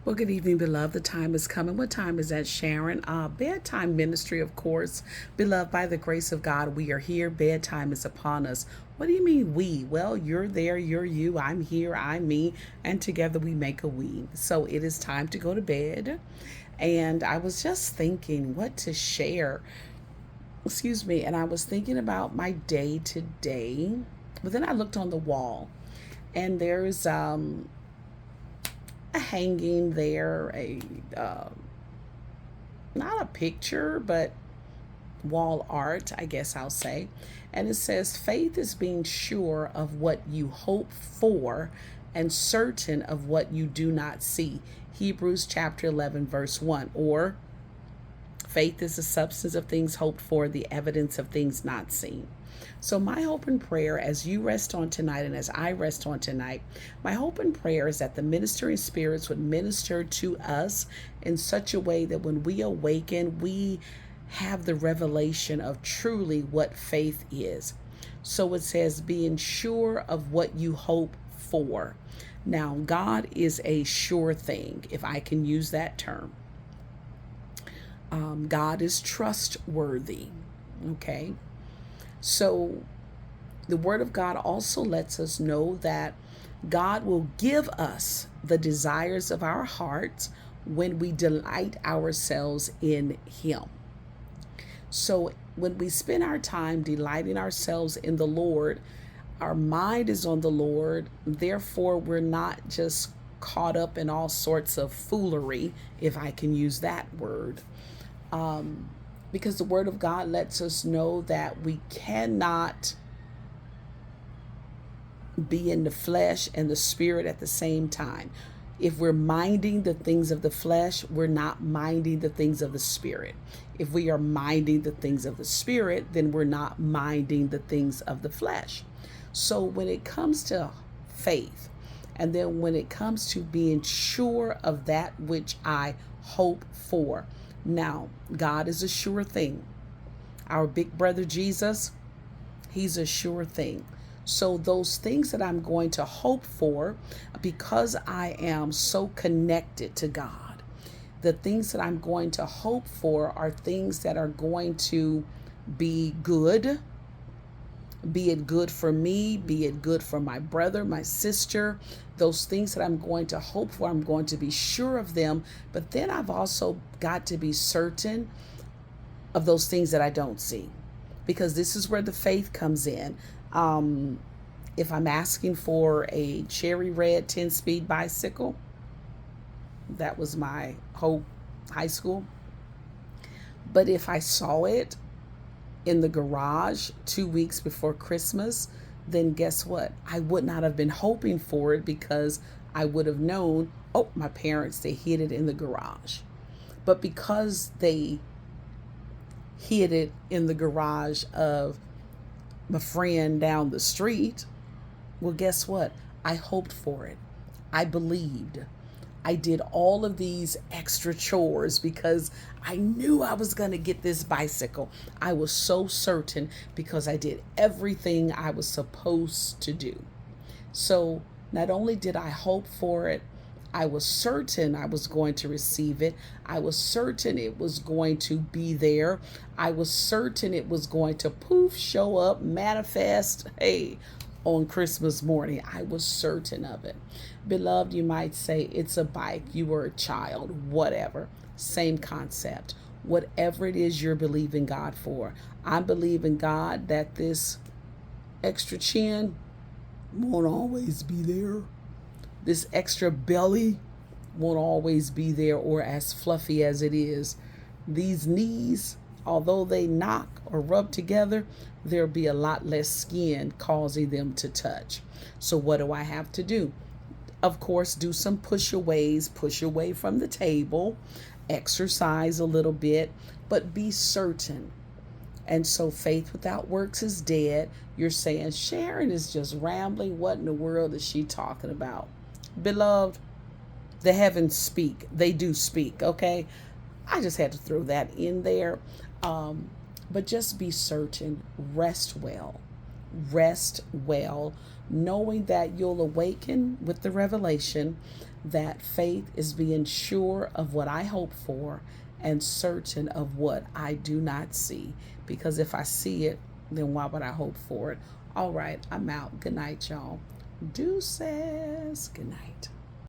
Well, good evening, beloved. The time is coming. What time is that, Sharon? Bedtime Ministry, of course. Beloved, by the grace of God, we are here. Bedtime is upon us. What do you mean we? Well, you're there, you're you, I'm here, I'm me, and together we make a we. So it is time to go to bed. And I was just thinking what to share. Excuse me. And I was thinking about my day today. But then I looked on the wall, and there's a hanging there, not a picture, but wall art, I guess I'll say. And it says, faith is being sure of what you hope for and certain of what you do not see. Hebrews chapter 11, verse 1. Or, faith is the substance of things hoped for, the evidence of things not seen. So my hope and prayer as you rest on tonight and as I rest on tonight, my hope and prayer is that the ministering spirits would minister to us in such a way that when we awaken, we have the revelation of truly what faith is. So it says, being sure of what you hope for. Now, God is a sure thing, if I can use that term. God is trustworthy. Okay. So the Word of God also lets us know that God will give us the desires of our hearts when we delight ourselves in Him. So when we spend our time delighting ourselves in the Lord, our mind is on the Lord. Therefore, we're not just caught up in all sorts of foolery, if I can use that word. Because the Word of God lets us know that we cannot be in the flesh and the spirit at the same time. If we're minding the things of the flesh, we're not minding the things of the spirit. If we are minding the things of the spirit, then we're not minding the things of the flesh. So when it comes to faith, and then when it comes to being sure of that which I hope for, now, God is a sure thing. Our big brother Jesus, He's a sure thing. So those things that I'm going to hope for, because I am so connected to God, the things that I'm going to hope for are things that are going to be good. Be it good for me, be it good for my brother, my sister. Those things that I'm going to hope for, I'm going to be sure of them. But then I've also got to be certain of those things that I don't see. Because this is where the faith comes in. If I'm asking for a cherry red 10-speed bicycle, that was my hope, high school. But if I saw it in the garage 2 weeks before Christmas, then guess what? I would not have been hoping for it because I would have known, oh, my parents, they hid it in the garage. But because they hid it in the garage of my friend down the street, well, guess what? I hoped for it. I believed. I did all of these extra chores because I knew I was going to get this bicycle. I was so certain because I did everything I was supposed to do. So not only did I hope for it, I was certain I was going to receive it. I was certain it was going to be there. I was certain it was going to poof, show up, manifest, hey, on Christmas morning. I was certain of it. Beloved, you might say it's a bike, you were a child, whatever. Same concept. Whatever it is you're believing God for. I believe in God that this extra chin won't always be there. This extra belly won't always be there or as fluffy as it is. These knees, although they knock or rub together, there'll be a lot less skin causing them to touch. So what do I have to do? Of course, do some push away from the table, exercise a little bit, but be certain. And so faith without works is dead. You're saying, Sharon is just rambling. What in the world is she talking about? Beloved, the heavens speak. They do speak, okay? I just had to throw that in there. But just be certain. Rest well. rest well, knowing that you'll awaken with the revelation that faith is being sure of what I hope for and certain of what I do not see. Because if I see it, then why would I hope for it? All right, I'm out. Good night, y'all. Deuces. Good night.